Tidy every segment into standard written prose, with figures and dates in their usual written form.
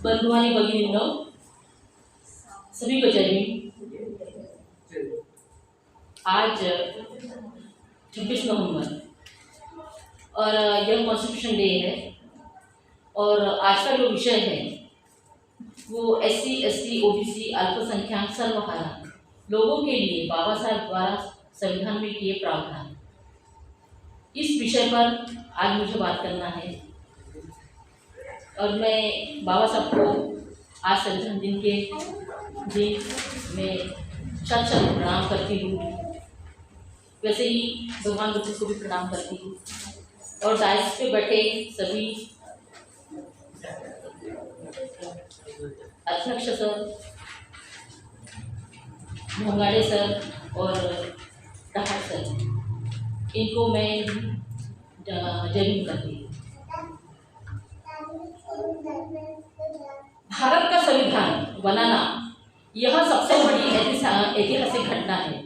बंधु आणि भगिनींनो, सभी को जय हिंद। आज 26 नवंबर और यह कॉन्स्टिट्यूशन डे है और आज का जो विषय है वो SC, ST, OBC अल्पसंख्यक सर्वहारा लोगों के लिए बाबा साहब द्वारा संविधान में किए प्रावधान, इस विषय पर आज मुझे बात करना है। और मैं बाबा साहब को आज संविधान दिन के दिन में शत प्रणाम करती हूँ। वैसे ही भगवान बुद्ध को भी प्रणाम करती हूँ और डायस पे बैठे सभी अध्यक्ष सर, भंगाड़े सर और डहाट सर, इनको मैं जय हिंद करती हूँ। भारत का संविधान बनाना यह सबसे बड़ी ऐतिहासिक घटना है।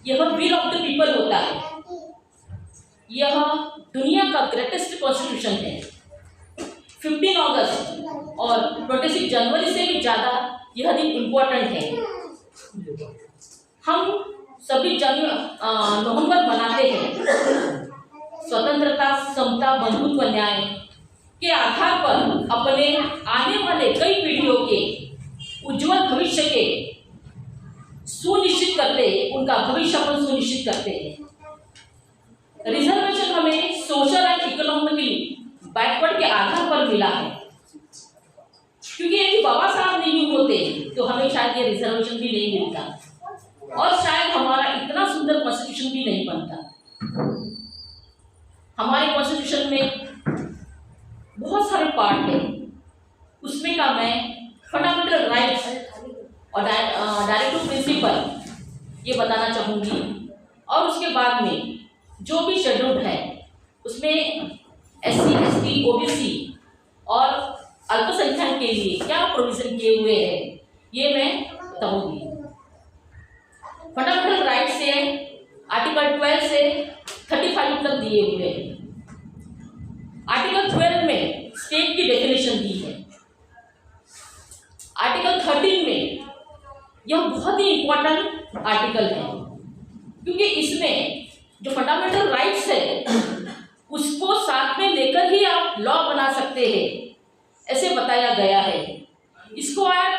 यह विल ऑफ द पीपल होता है। यह दुनिया का ग्रेटेस्ट कॉन्स्टिट्यूशन है। 15 अगस्त और 26 जनवरी से भी ज़्यादा यह दिन इम्पोर्टेंट है। हम सभी नवंबर मनाते हैं स्वतंत्रता, समता, बंधुत्व, न्याय के आधार पर अपने आने वाले कई पीढ़ियों के उज्जवल भविष्य के सुनिश्चित करते हैं, उनका भविष्य अपन सुनिश्चित करते हैं। रिजर्वेशन हमें सोशल एंड इकोनॉमिकली बैकवर्ड के आधार पर मिला है, क्योंकि यदि बाबा साहब नहीं होते तो हमें शायद ये रिजर्वेशन भी नहीं मिलता और शायद हमारा इतना सुंदर कॉन्स्टिट्यूशन भी नहीं बनता। हमारे कॉन्स्टिट्यूशन में बहुत सारे पार्ट है, उसमें का मैं फंडामेंटल राइट्स और डायरेक्टिव प्रिंसिपल ये बताना चाहूँगी। और उसके बाद में जो भी शेड्यूल्ड है उसमें SC, ST, OBC और अल्पसंख्यक के लिए क्या प्रोविजन किए हुए हैं ये मैं बताऊँगी। फंडामेंटल राइट्स से आर्टिकल 12 से 35 तक दिए हुए हैं। आर्टिकल 12 में स्टेट की डेफिनेशन दी है। आर्टिकल 13 में यह बहुत ही इम्पोर्टेंट आर्टिकल है, क्योंकि इसमें जो फंडामेंटल राइट्स है उसको साथ में लेकर ही आप लॉ बना सकते हैं, ऐसे बताया गया है। इसको आप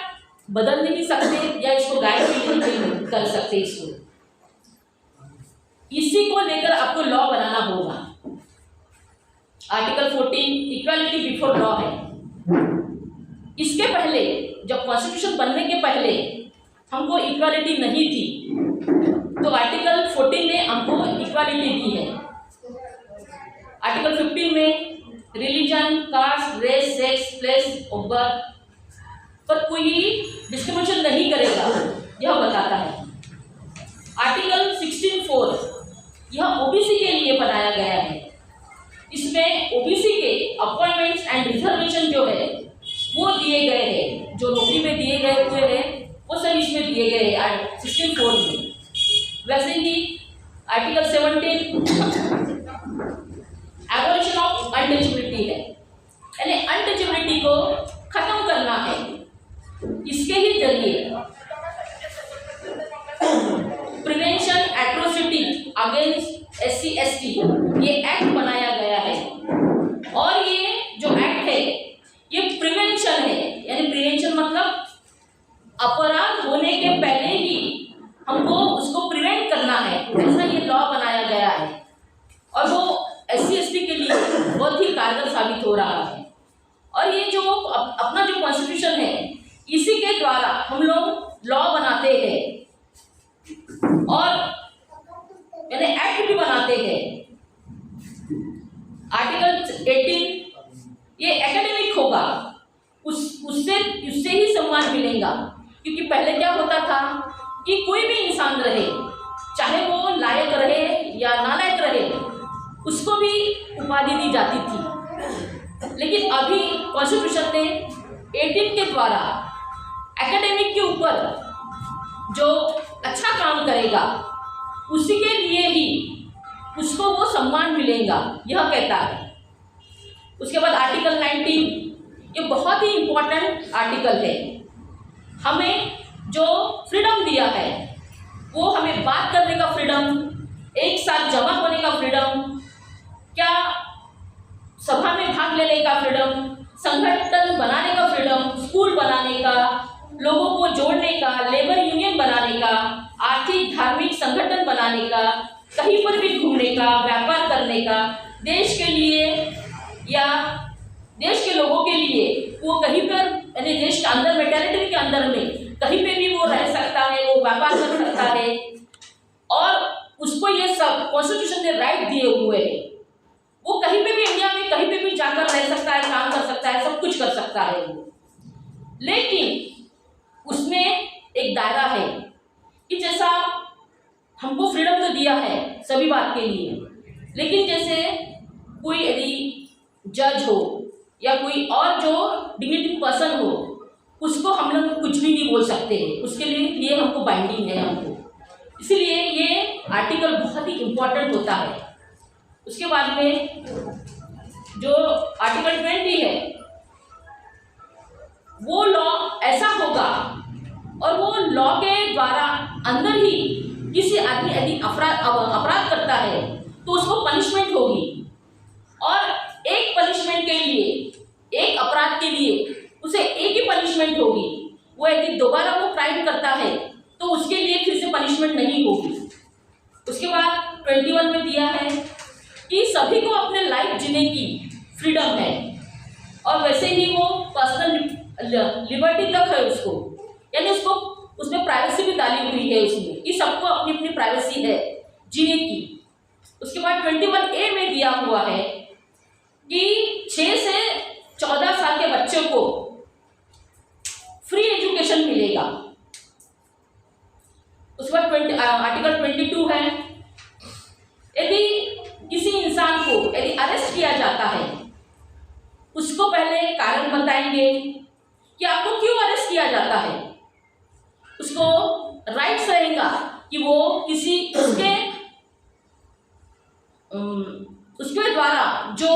बदल नहीं सकते या इसको गाइड भी नहीं कर सकते। इसको इसी को लेकर आपको लॉ बनाना होगा। आर्टिकल 14 इक्वालिटी बिफोर लॉ है। इसके पहले जब कॉन्स्टिट्यूशन बनने के पहले हमको इक्वालिटी नहीं थी, तो आर्टिकल 14 ने हमको इक्वालिटी दी है। आर्टिकल 15 में religion, caste, race, sex, place of birth पर कोई डिस्क्रिमिनेशन नहीं करेगा, यह बताता है। आर्टिकल 16(4) यह OBC के लिए बनाया गया है। इसमें OBC के अपॉइंटमेंट्स एंड रिजर्वेशन जो है वो दिए गए हैं, जो नौकरी में दिए गए हुए हैं वो सब इसमें दिए गए हैं 16(4) में। वैसे ही आर्टिकल 17 एबोलिशन ऑफ अनटचेबिलिटी है, यानी अनटचेबिलिटी को खत्म करना है। इसके ही जरिए prevention atrocity against SC, ST ये एक्ट बनाया गया है। और ये जो एक्ट है ये प्रिवेंशन है, यानी प्रिवेंशन मतलब अपराध होने के पहले ही हमको उसको प्रिवेंट करना है, ऐसा ये लॉ बनाया गया है। और वो SC, ST के लिए बहुत ही कारगर साबित हो रहा है। और ये जो अपना जो कॉन्स्टिट्यूशन है इसी के द्वारा हम लोग लॉ बनाते हैं और यानी एक्ट भी बनाते हैं। आर्टिकल 18 ये एकेडमिक होगा, उससे ही सम्मान मिलेगा। क्योंकि पहले क्या होता था कि कोई भी इंसान रहे, चाहे वो लायक रहे या नालायक रहे, उसको भी उपाधि दी जाती थी। लेकिन अभी कॉन्स्टिट्यूशन ने 18 के द्वारा एकेडमिक के ऊपर जो अच्छा काम करेगा उसी के लिए ही उसको वो सम्मान मिलेगा, यह कहता है। उसके बाद आर्टिकल 19, ये बहुत ही इम्पोर्टेंट आर्टिकल है। हमें जो फ्रीडम दिया है वो हमें बात करने का फ्रीडम, एक साथ जमा होने का फ्रीडम, क्या सभा में भाग लेने का फ्रीडम, संगठन बनाने का फ्रीडम, स्कूल बनाने का, लोगों को जोड़ने का, लेबर यूनियन बनाने का, आर्थिक धार्मिक संगठन बनाने का, कहीं पर भी घूमने का, व्यापार करने का, देश के लिए या देश के लोगों के लिए वो कहीं पर यानी देश के अंदर में, टेरिटरी के अंदर में कहीं पे भी वो रह सकता है, वो व्यापार कर सकता है और उसको ये सब कॉन्स्टिट्यूशन ने राइट दिए हुए हैं। वो कहीं पे भी इंडिया में कहीं पे भी जाकर रह सकता है, काम कर सकता है, सब कुछ कर सकता है वो। लेकिन उसमें एक दायरा है कि जैसा हमको फ्रीडम तो दिया है सभी बात के लिए, लेकिन जैसे कोई यदि जज हो या कोई और जो डिग्निटी पर्सन हो, उसको हम लोग कुछ भी नहीं बोल सकते हैं, उसके लिए हमको बाइंडिंग है हमको। इसीलिए ये आर्टिकल बहुत ही इम्पोर्टेंट होता है। उसके बाद में जो आर्टिकल 20 है वो लॉ ऐसा होगा और वो लॉ के द्वारा अंदर ही किसी आदमी यदि अपराध करता है तो उसको पनिशमेंट होगी और एक पनिशमेंट के लिए, एक अपराध के लिए उसे एक ही पनिशमेंट होगी। वो यदि दोबारा वो क्राइम करता है तो उसके लिए फिर से पनिशमेंट नहीं होगी। उसके बाद 21 में दिया है कि सभी को अपने लाइफ जीने की फ्रीडम है और वैसे ही वो पर्सनल लिबर्टी तक है उसको, यानी उसको उसमें प्राइवेसी भी डाली हुई है उसमें कि सबको अपनी अपनी प्राइवेसी है जीने की। उसके बाद 21A में दिया हुआ है कि 6 से 14 साल के बच्चों को फ्री एजुकेशन मिलेगा। उसके बाद आर्टिकल 22 है, यदि किसी इंसान को यदि अरेस्ट किया जाता है उसको पहले कारण बताएंगे कि आपको क्यों अरेस्ट किया जाता है। उसको राइट्स रहेगा कि वो किसी उसके द्वारा जो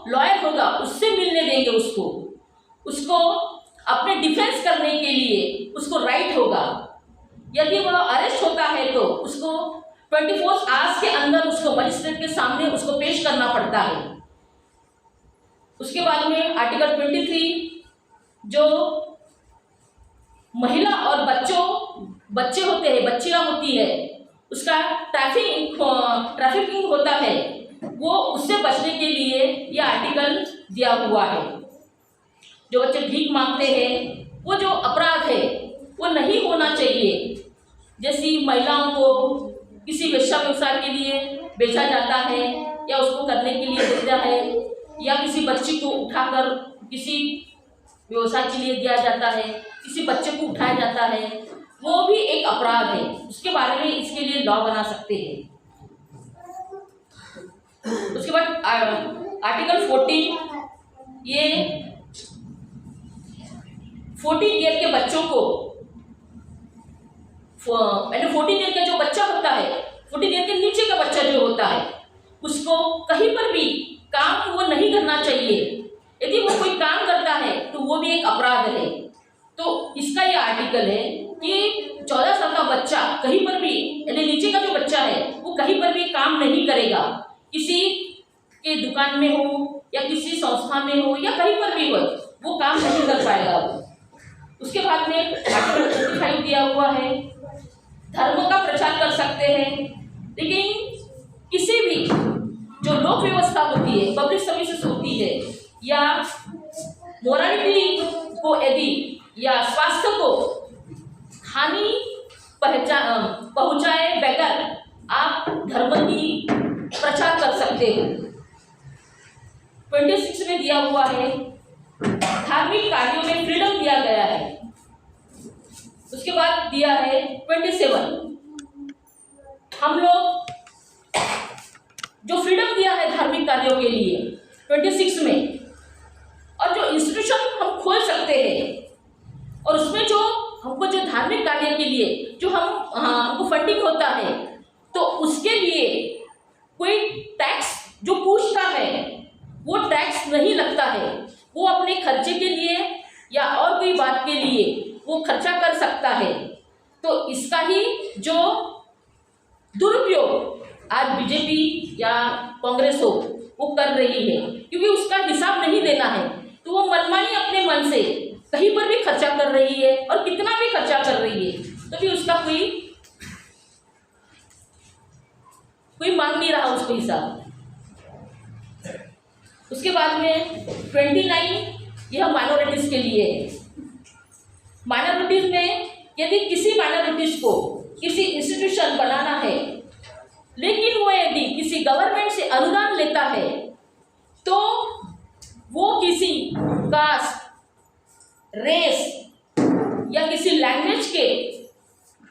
लॉयर होगा उससे मिलने देंगे उसको अपने डिफेंस करने के लिए उसको राइट होगा। यदि वह अरेस्ट होता है तो उसको 24 आवर्स के अंदर उसको मजिस्ट्रेट के सामने उसको पेश करना पड़ता है। उसके बाद में आर्टिकल 23 जो महिला और बच्चे होते हैं, बच्चियां होती है, उसका ट्रैफिकिंग होता है, वो उससे बचने के लिए यह आर्टिकल दिया हुआ है। जो बच्चे भीख मांगते हैं, वो जो अपराध है वो नहीं होना चाहिए। जैसी महिलाओं को किसी वेश्या व्यवसाय के लिए बेचा जाता है या उसको करने के लिए देता है या किसी बच्ची को उठाकर किसी व्यवसाय के लिए दिया जाता है, किसी बच्चे को उठाया जाता है, वो भी एक अपराध है। उसके बारे में इसके लिए लॉ बना सकते हैं। उसके बाद आर्टिकल 14, ये 14 ईयर के बच्चों को 14 ईयर का जो बच्चा होता है, 14 ईयर के नीचे का बच्चा जो होता है, उसको कहीं पर भी काम वो नहीं करना चाहिए। यदि वो कोई काम करता है तो वो भी एक अपराध है। तो इसका ये आर्टिकल है कि 14 साल का बच्चा कहीं पर भी, यानी नीचे का जो बच्चा है वो कहीं पर भी काम नहीं करेगा, किसी के दुकान में हो या किसी संस्था में हो या कहीं पर भी हो, वो काम नहीं कर पाएगा वो। उसके बाद में आर्टिकल 25 दिया हुआ है, धर्म का प्रचार कर सकते हैं, लेकिन किसी भी जो लोक व्यवस्था होती है, पब्लिक सर्विसेज होती है या मोरालिटी को यदि या स्वास्थ्य को हानि पहुंचाए बगैर आप धर्म की प्रचार कर सकते हो। 26 में दिया हुआ है, धार्मिक कार्यों में फ्रीडम दिया गया है। उसके बाद दिया है 27, हम लोग जो फ्रीडम दिया है धार्मिक कार्यों के लिए 26 में, और जो इंस्टीट्यूशन हम खोल सकते हैं और उसमें जो धार्मिक कार्य के लिए जो हमको फंडिंग होता है, तो उसके लिए कोई टैक्स जो पूछता है वो टैक्स नहीं लगता है। वो अपने खर्चे के लिए या और कोई बात के लिए वो खर्चा कर सकता है। तो इसका ही जो दुरुपयोग आज बीजेपी या कांग्रेस हो वो कर रही है, क्योंकि उसका हिसाब नहीं देना है, तो वो मनमानी अपने मन से कहीं पर भी खर्चा कर रही है और कितना भी खर्चा कर रही है, तो भी उसका कोई मांग नहीं रहा उसको हिसाब। उसके बाद में 29 यह माइनॉरिटीज के लिए है। माइनॉरिटीज में यदि किसी माइनॉरिटीज को किसी इंस्टीट्यूशन बनाना है, लेकिन वो यदि किसी गवर्नमेंट से अनुदान लेता है, तो वो किसी कास्ट, रेस या किसी लैंग्वेज के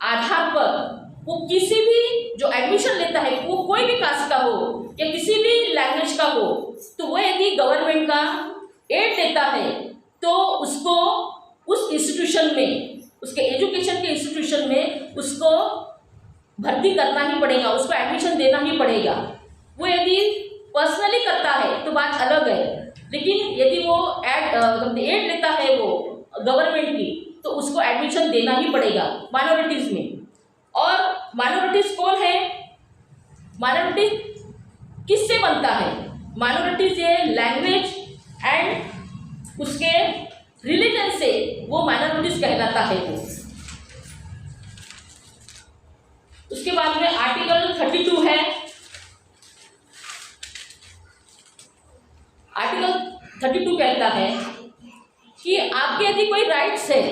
आधार पर वो किसी भी जो एडमिशन लेता है, वो कोई भी कास्ट का हो या किसी भी लैंग्वेज का हो, तो वो यदि गवर्नमेंट का एड देता है, तो उसको उस इंस्टीट्यूशन में, उसके एजुकेशन के इंस्टीट्यूशन में उसको भर्ती करना ही पड़ेगा, उसको एडमिशन देना ही पड़ेगा। वो यदि पर्सनली करता है तो बात अलग है, लेकिन यदि वो एड लेता है वो गवर्नमेंट की, तो उसको एडमिशन देना ही पड़ेगा माइनॉरिटीज में। और माइनॉरिटीज कौन है? माइनॉरिटीज किससे बनता है? माइनॉरिटीज ये लैंग्वेज एंड उसके रिलीजन से वो माइनॉरिटीज कहलाता है वो। उसके बाद में आर्टिकल 32 है। आर्टिकल 32 कहता है कि आपके यदि कोई राइट्स है,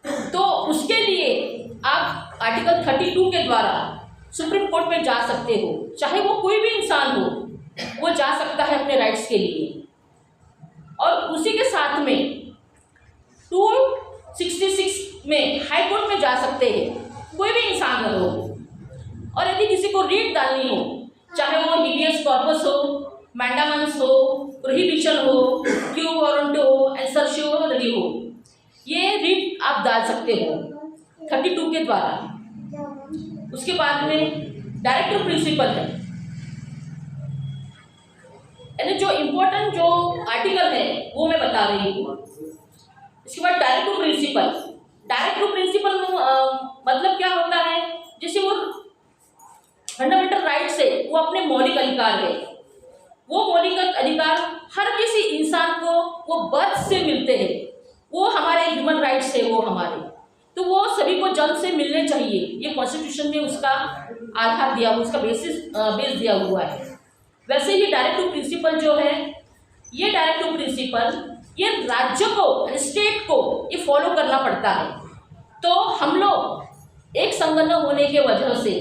तो उसके लिए आप आर्टिकल 32 के द्वारा सुप्रीम कोर्ट में जा सकते हो। चाहे वो कोई भी इंसान हो, वो जा सकता है अपने राइट्स के लिए। और उसी के साथ में 266 में हाई कोर्ट में जा सकते हैं, कोई भी इंसान हो। और यदि किसी को रीट डालनी हो, चाहे वो हिबियस कॉर्पस हो, मैंडामस हो, प्रोहिबिशन हो, क्यू वारंट हो, एसर्शियोरिटी हो, ये रीट आप डाल सकते हो 32 के द्वारा। उसके बाद में डायरेक्टिव प्रिंसिपल है, यानी जो इम्पोर्टेंट जो आर्टिकल है वो मैं बता रही हूँ। इसके बाद डायरेक्टिव प्रिंसिपल। डायरेक्टिव प्रिंसिपल मतलब क्या होता है? जैसे वो फंडामेंटल राइट्स है, वो अपने मौलिक अधिकार है। वो मौलिक अधिकार हर किसी इंसान को वो बर्थ से मिलते हैं, वो हमारे ह्यूमन राइट्स है, वो हमारे, तो वो सभी को जल्द से मिलने चाहिए। ये कॉन्स्टिट्यूशन में उसका आधार दिया हुआ, उसका बेस दिया हुआ है। वैसे ही डायरेक्टिव प्रिंसिपल जो है, ये डायरेक्टिव प्रिंसिपल ये राज्य को, स्टेट को ये फॉलो करना पड़ता है। तो हम लोग एक संगठन होने के वजह से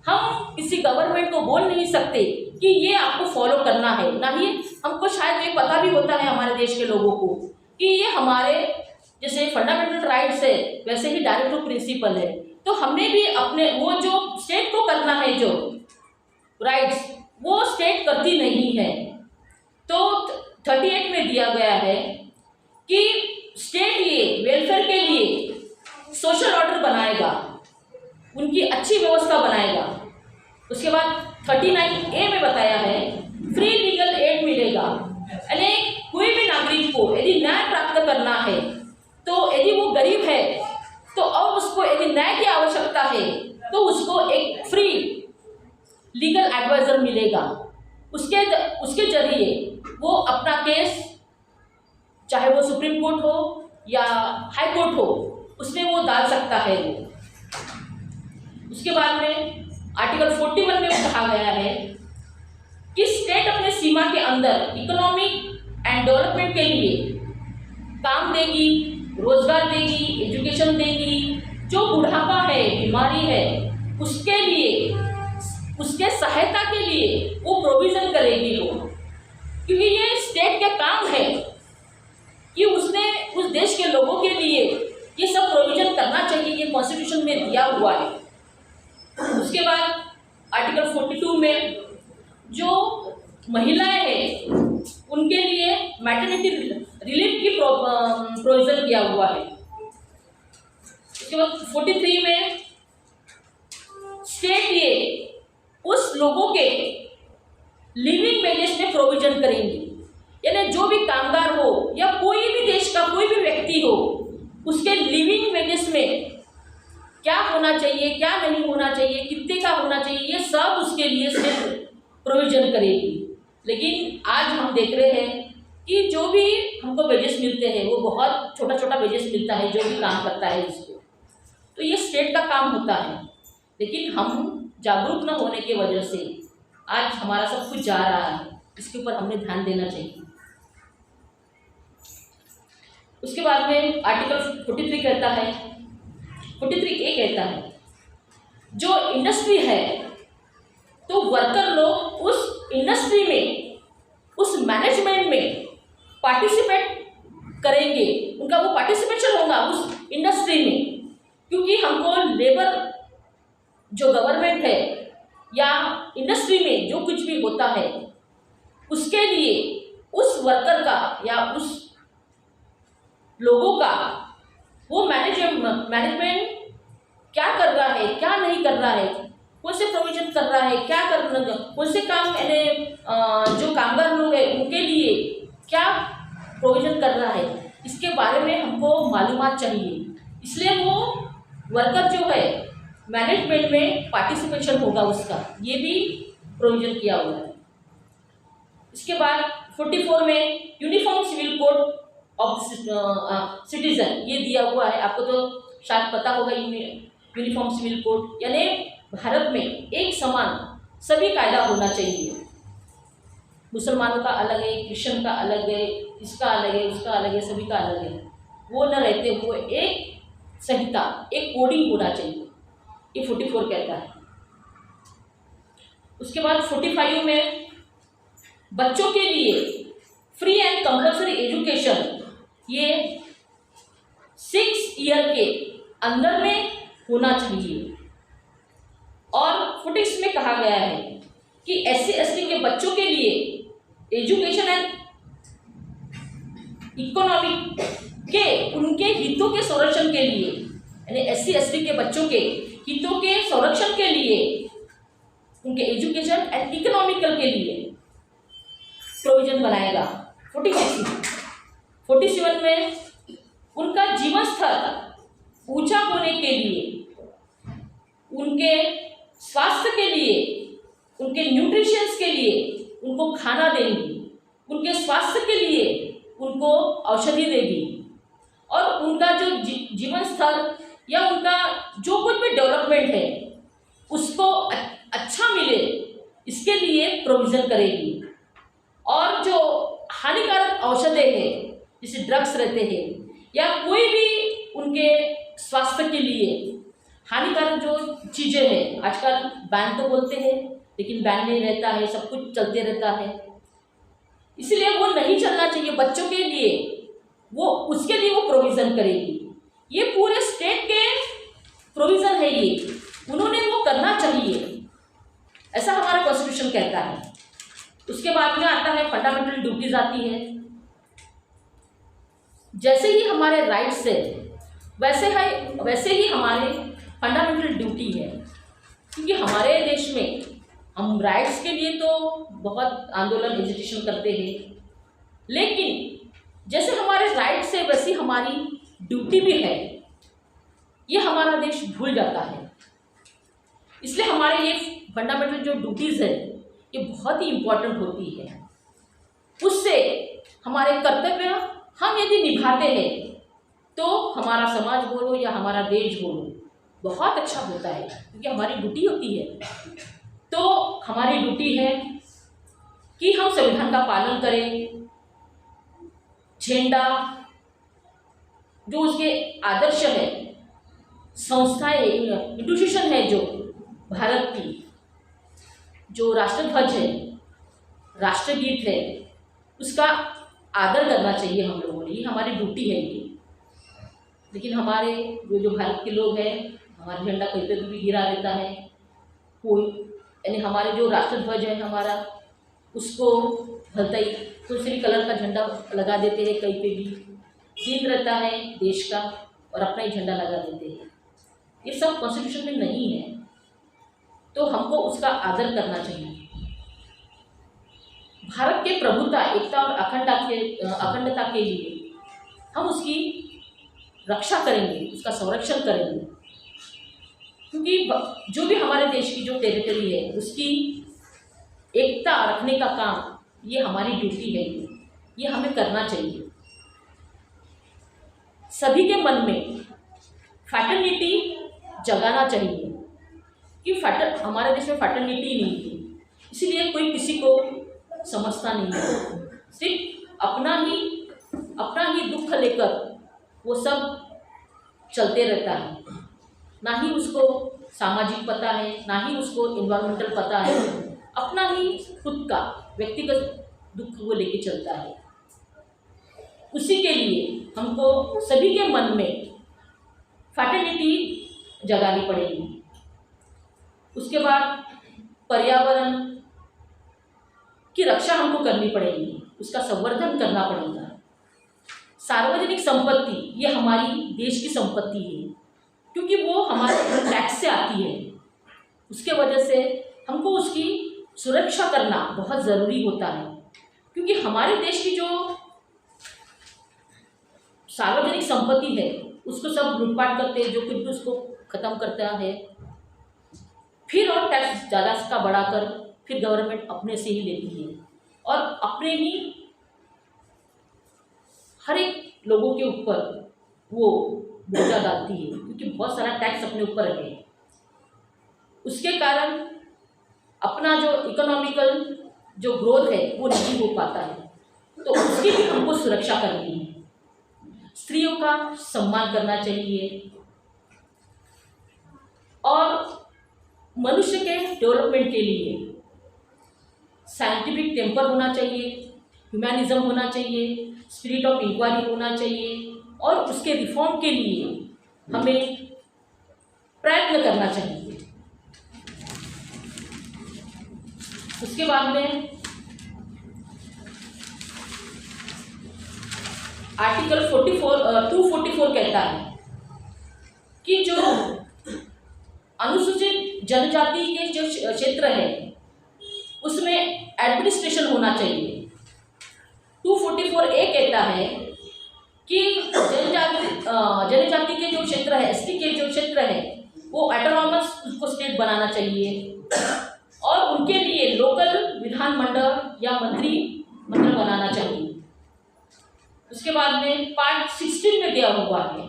हम किसी गवर्नमेंट को बोल नहीं सकते कि ये आपको फॉलो करना है। ना ही हमको शायद ये पता भी होता है हमारे देश के लोगों को कि ये हमारे जैसे फंडामेंटल राइट्स है, वैसे ही डायरेक्टिव प्रिंसिपल है। तो हमें भी अपने वो जो स्टेट को करना है जो राइट्स, वो स्टेट करती नहीं है। तो 38 में दिया गया है कि स्टेट ये वेलफेयर के लिए सोशल ऑर्डर बनाएगा, उनकी अच्छी व्यवस्था बनाएगा। उसके बाद 39A में बताया है फ्री लीगल एड मिलेगा, यानी कोई भी नागरिक को यदि न्याय प्राप्त करना है, तो यदि वो गरीब है तो और उसको यदि न्याय की आवश्यकता है, तो उसको एक फ्री लीगल एडवाइजर मिलेगा। उसके जरिए वो अपना केस, चाहे वो सुप्रीम कोर्ट हो या हाई कोर्ट हो, उसमें वो डाल सकता है वो। उसके बाद में आर्टिकल 41 में कहा गया है कि स्टेट अपने सीमा के अंदर इकोनॉमिक एंड डेवलपमेंट के लिए काम देगी, रोजगार देगी, एजुकेशन देगी। जो बुढ़ापा है, बीमारी है, उसके लिए, उसके सहायता के लिए वो प्रोविज़न करेगी वो, क्योंकि ये स्टेट का काम है कि उसने उस देश के लोगों के लिए ये सब प्रोविज़न करना चाहिए। ये कॉन्स्टिट्यूशन में दिया हुआ है। उसके बाद आर्टिकल 42 में जो महिलाएं हैं उनके लिए मैटरनिटी रिलीफ की प्रोविज़न किया हुआ है। उसके बाद 43 में स्टेट ये उस लोगों के लिविंग वेजेस में प्रोविजन करेंगी, यानी जो भी कामगार हो या कोई भी देश का कोई भी व्यक्ति हो, उसके लिविंग वेजेस में क्या होना चाहिए, क्या नहीं होना चाहिए, कितने का होना चाहिए, ये सब उसके लिए स्टेट प्रोविजन करेगी। लेकिन आज हम देख रहे हैं कि जो भी हमको वेजेस मिलते हैं वो बहुत छोटा छोटा वेजेस मिलता है जो भी काम करता है उसको, तो ये स्टेट का काम होता है। लेकिन हम जागरूक न होने की वजह से आज हमारा सब कुछ जा रहा है, इसके ऊपर हमने ध्यान देना चाहिए। उसके बाद में आर्टिकल 43 कहता है, 43A कहता है जो इंडस्ट्री है तो वर्कर लोग उस इंडस्ट्री में, उस मैनेजमेंट में पार्टिसिपेट करेंगे, उनका वो पार्टिसिपेशन होगा उस इंडस्ट्री में, क्योंकि हमको लेबर जो गवर्नमेंट है या इंडस्ट्री में जो कुछ भी होता है उसके लिए उस वर्कर का या उस लोगों का वो मैनेजमेंट क्या कर रहा है, क्या नहीं कर रहा है, कौन से प्रोविजन कर रहा है, क्या कर कौन से काम जो कामगार लोग हैं उनके लिए क्या प्रोविजन कर रहा है, इसके बारे में हमको मालूमात चाहिए। इसलिए वो वर्कर जो है मैनेजमेंट में पार्टिसिपेशन होगा उसका, ये भी प्रोविजन किया हुआ है। इसके बाद 44 में uniform civil code of citizen ये दिया हुआ है, आपको तो शायद पता होगा। यूनिफॉर्म सिविल कोड यानी भारत में एक समान सभी कायदा होना चाहिए। मुसलमानों का अलग है, क्रिश्चियन का अलग है, इसका अलग है, उसका अलग है, सभी का अलग है, वो न रहते हुए एक संहिता, एक कोडिंग होना चाहिए, ये 44 कहता है। उसके बाद 45 में बच्चों के लिए फ्री एंड कंपल्सरी एजुकेशन ये 6 ईयर के अंदर में होना चाहिए। और 46 में कहा गया है कि SC/ST के बच्चों के लिए एजुकेशन एंड इकोनॉमिक के उनके हितों के संरक्षण के लिए, यानी SC/ST के बच्चों के हितों के संरक्षण के लिए, उनके एजुकेशन एंड इकोनॉमिकल के लिए प्रोविजन बनाएगा। 47 में उनका जीवन स्तर ऊंचा होने के लिए, उनके स्वास्थ्य के लिए, उनके न्यूट्रिशंस के लिए उनको खाना देंगी, उनके स्वास्थ्य के लिए उनको औषधि देगी, और उनका जो जीवन स्तर या उनका जो कुछ भी डेवलपमेंट है उसको अच्छा मिले, इसके लिए प्रोविज़न करेगी। और जो हानिकारक औषधि है जैसे ड्रग्स रहते हैं या कोई भी उनके स्वास्थ्य के लिए हानिकारक जो चीज़ें हैं, आजकल बैन तो बोलते हैं लेकिन बैन नहीं रहता है, सब कुछ चलते रहता है, इसलिए वो नहीं चलना चाहिए बच्चों के लिए, वो उसके लिए वो प्रोविज़न करेगी। ये पूरे स्टेट के प्रोविज़न है, ये उन्होंने वो करना चाहिए, ऐसा हमारा कॉन्स्टिट्यूशन कहता है। उसके बाद में आता है फंडामेंटल ड्यूटीज आती है। जैसे ही हमारे राइट्स है वैसे ही हमारे फंडामेंटल ड्यूटी है, क्योंकि हमारे देश में हम राइट्स के लिए तो बहुत आंदोलन एजिटेशन करते हैं, लेकिन जैसे हमारे राइट्स है वैसी हमारी ड्यूटी भी है, ये हमारा देश भूल जाता है। इसलिए हमारे ये फंडामेंटल जो ड्यूटीज़ है ये बहुत ही इम्पोर्टेंट होती है। उससे हमारे कर्तव्य हम यदि निभाते हैं तो हमारा समाज बोलो या हमारा देश बोलो बहुत अच्छा होता है, क्योंकि हमारी ड्यूटी होती है। तो हमारी ड्यूटी है कि हम संविधान का पालन करें, झंडा जो उसके आदर्श है, संस्थाएं इंस्टीट्यूशन है जो भारत की, जो राष्ट्रध्वज है, राष्ट्रगीत है, उसका आदर करना चाहिए हम लोगों ने, ये हमारी ड्यूटी है ये। लेकिन हमारे जो भारत के लोग हैं, हमारा झंडा कहीं पर भी गिरा रहता है, कोई यानी हमारे जो राष्ट्रध्वज है हमारा, उसको भलता ही दूसरी कलर का झंडा लगा देते हैं, कहीं पे भी दिन रहता है देश का और अपना ही झंडा लगा देते हैं। ये सब कॉन्स्टिट्यूशन में नहीं है, तो हमको उसका आदर करना चाहिए। भारत के प्रभुता, एकता और अखंडता के लिए हम उसकी रक्षा करेंगे, उसका संरक्षण करेंगे, क्योंकि जो भी हमारे देश की जो टेरिटरी है उसकी एकता रखने का काम ये हमारी ड्यूटी है, ये हमें करना चाहिए। सभी के मन में फैटर्निटी जगाना चाहिए कि हमारे देश में फैटर्निटी नहीं है, इसीलिए कोई किसी को समझता नहीं है, सिर्फ अपना ही दुख लेकर वो सब चलते रहता है। ना ही उसको सामाजिक पता है, ना ही उसको एनवायरमेंटल पता है, अपना ही खुद का व्यक्तिगत दुख वो लेके चलता है। उसी के लिए हमको सभी के मन में फैटर्निटी जगानी पड़ेगी। उसके बाद पर्यावरण की रक्षा हमको करनी पड़ेगी, उसका संवर्धन करना पड़ेगा। सार्वजनिक संपत्ति ये हमारी देश की संपत्ति है, क्योंकि वो हमारे टैक्स से आती है। उसके वजह से हमको उसकी सुरक्षा करना बहुत ज़रूरी होता है, क्योंकि हमारे देश की जो सार्वजनिक संपत्ति है उसको सब लूटपाट करते हैं, जो कुछ भी उसको ख़त्म करता है, फिर और टैक्स ज़्यादा का बढ़ाकर फिर गवर्नमेंट अपने से ही लेती है और अपने ही हर एक लोगों के ऊपर वो बोझा डालती है, क्योंकि बहुत सारा टैक्स अपने ऊपर है। उसके कारण अपना जो इकोनॉमिकल जो ग्रोथ है वो नहीं हो पाता है, तो उसकी भी हमको सुरक्षा करनी है। स्त्रियों का सम्मान करना चाहिए और मनुष्य के डेवलपमेंट के लिए साइंटिफिक टेम्पर होना चाहिए, ह्यूमैनिज्म होना चाहिए, स्पिरिट ऑफ इंक्वायरी होना चाहिए और उसके रिफॉर्म के लिए हमें प्रयत्न करना चाहिए। उसके बाद में आर्टिकल 244 कहता है कि जो अनुसूचित जनजाति के जो क्षेत्र है उसमें एडमिनिस्ट्रेशन होना चाहिए। 244A कहता है कि जनजाति के जो क्षेत्र है, एसटी के जो क्षेत्र है, वो ऑटोनॉमस उसको स्टेट बनाना चाहिए और उनके लिए लोकल विधानमंडल या मंत्रिमंडल बनाना चाहिए। उसके बाद में पार्ट 16 में दिया हुआ है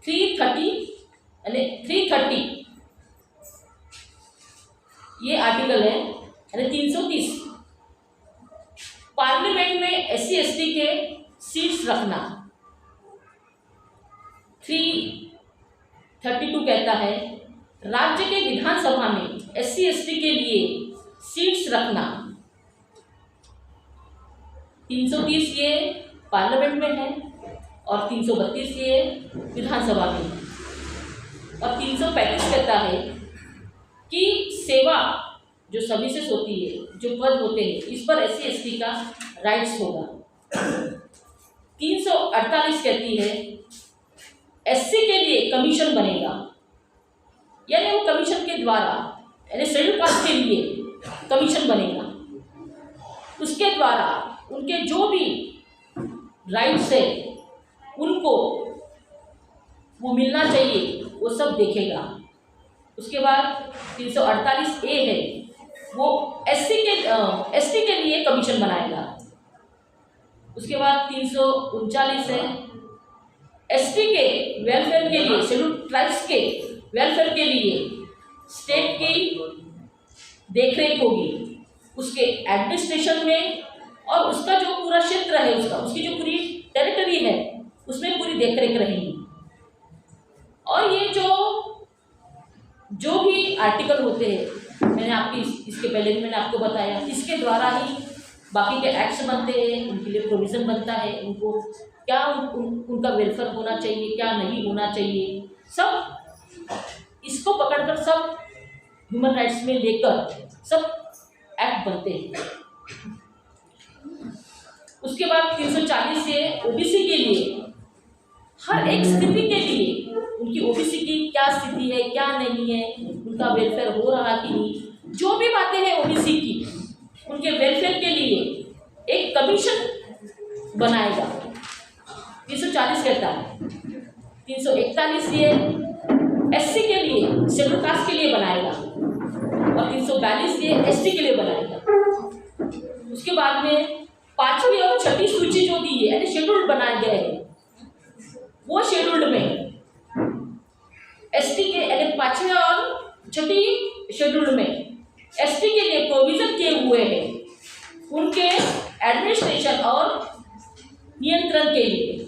330 ये आर्टिकल है, यानी 330 पार्लियामेंट में SC ST के सीट्स रखना। 332 कहता है राज्य के विधानसभा में SC ST के लिए सीट्स रखना। 330 ये पार्लियामेंट में है और 332 ये विधानसभा में है और 335 कहता है कि सेवा जो सर्विसेज होती है, जो पद होते हैं, इस पर SC ST का राइट्स होगा। 348 कहती है SC के लिए कमीशन बनेगा, यानी वो कमीशन के द्वारा, यानी शेड्यूल कास्ट के लिए कमीशन बनेगा, उसके द्वारा उनके जो भी राइट्स है उनको वो मिलना चाहिए, वो सब देखेगा। उसके बाद 348A है, वो ST के लिए कमीशन बनाएगा। उसके बाद 339 है ST के वेलफेयर के लिए, शेड्यूल ट्राइब्स के वेलफेयर के लिए स्टेट की देखरेख होगी, उसके एडमिनिस्ट्रेशन में और उसका जो पूरा क्षेत्र है, उसकी जो पूरी टेरिटरी है उसमें पूरी देखरेख रहेगी। और ये जो भी आर्टिकल होते हैं, मैंने आपकी इसके पहले भी मैंने आपको बताया, इसके द्वारा ही बाकी के एक्ट्स बनते हैं, उनके लिए प्रोविज़न बनता है, उनको क्या उनका वेलफेयर होना चाहिए, क्या नहीं होना चाहिए, सब इसको पकड़कर सब ह्यूमन राइट्स में लेकर सब एक्ट बनते हैं। उसके बाद 340 से OBC के लिए हर एक स्थिति के लिए उनकी OBC की क्या है क्या नहीं है, उनका वेलफेयर हो रहा कि नहीं, जो भी बातें हैं ओबीसी की, उनके वेलफेयर के लिए एक कमीशन बनाएगा। 340 कहता है, 341 ये एससी के लिए, शेड्यूल कास्ट के लिए बनाएगा, और 342 ये एसटी के लिए बनाएगा। उसके बाद में 5वीं और 6वीं सूची जो दी है, यानी शेड्यूल्ड बनाए गए हैं, वो शेड्यूल्ड में एसटी के, यानी 5वीं और 6वीं शेड्यूल्ड में एसटी के लिए प्रोविजन किए हुए हैं उनके एडमिनिस्ट्रेशन और नियंत्रण के लिए।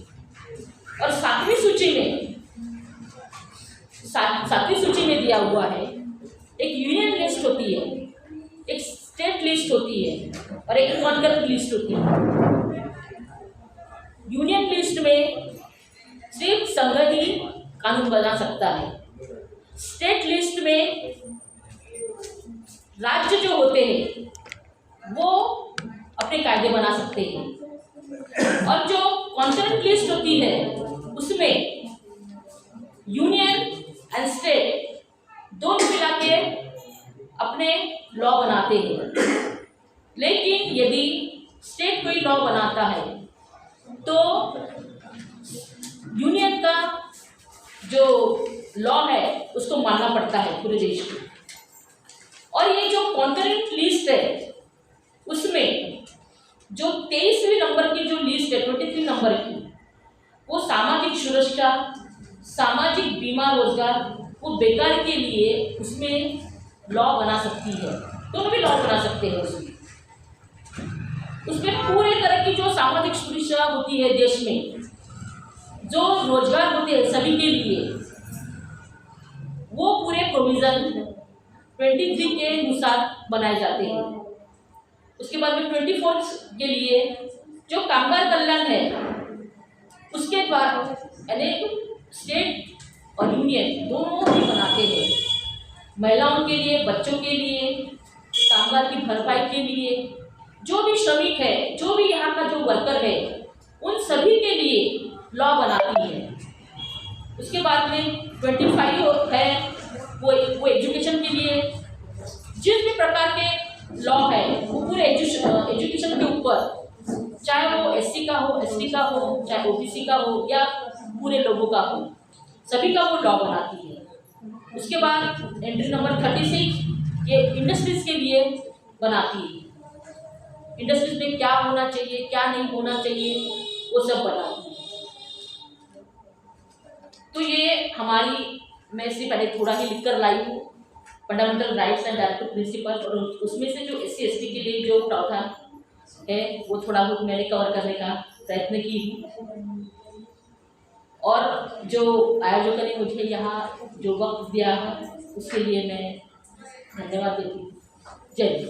और 7वीं सूची में दिया हुआ है, एक यूनियन लिस्ट होती है, एक स्टेट लिस्ट होती है और एक कॉन्करेंट लिस्ट होती है। यूनियन लिस्ट में सिर्फ संघ ही कानून बना सकता है। स्टेट लिस्ट में राज्य जो होते हैं वो अपने कायदे बना सकते हैं, और जो कॉन्करेंट लिस्ट होती है उसमें यूनियन एंड स्टेट दोनों मिला के अपने लॉ बनाते हैं। लेकिन यदि स्टेट कोई लॉ बनाता है तो यूनियन का जो लॉ है उसको मानना पड़ता है पूरे देश को। और ये जो कॉन्करेंट लिस्ट है उसमें जो 23वीं नंबर की जो लिस्ट है, 23 नंबर की, वो सामाजिक सुरक्षा, सामाजिक बीमा, रोजगार, वो बेकार के लिए उसमें लॉ बना सकती है। दोनों भी लॉ बना सकते हैं उसमें पूरे तरह की जो सामाजिक सुरक्षा होती है देश में, जो रोजगार होते हैं सभी के लिए, वो पूरे प्रोविजन 23 के अनुसार बनाए जाते हैं। उसके बाद में 24 के लिए जो कामगार कल्याण है उसके द्वारा, यानी स्टेट और यूनियन दोनों ही बनाते हैं। महिलाओं के लिए, बच्चों के लिए, कामगार की भरपाई के लिए, जो भी श्रमिक है, जो भी यहाँ का जो वर्कर है, उन सभी के लिए लॉ बनाती है। उसके बाद में 25 है वो एजुकेशन के लिए, जिस भी प्रकार के लॉ है वो पूरे एजुकेशन के ऊपर, चाहे वो एससी का हो, एसटी का हो, चाहे ओबीसी का हो या पूरे लोगों का हो, सभी का वो लॉ बनाती है। उसके बाद एंट्री नंबर 36 ये इंडस्ट्रीज के लिए बनाती है। इंडस्ट्रीज में क्या होना चाहिए, क्या नहीं होना चाहिए, वो सब बनाती है। तो ये हमारी, मैं इससे पहले थोड़ा ही लिख कर लाई हूँ, fundamental rights and directive principle, और उसमें से जो SC ST के लिए जो प्रावधान है वो थोड़ा बहुत मैंने कवर करने का प्रयत्न की हूँ। और जो आयोजकों ने मुझे यहाँ जो वक्त दिया है उसके लिए मैं धन्यवाद देती हूँ। जय हिंद।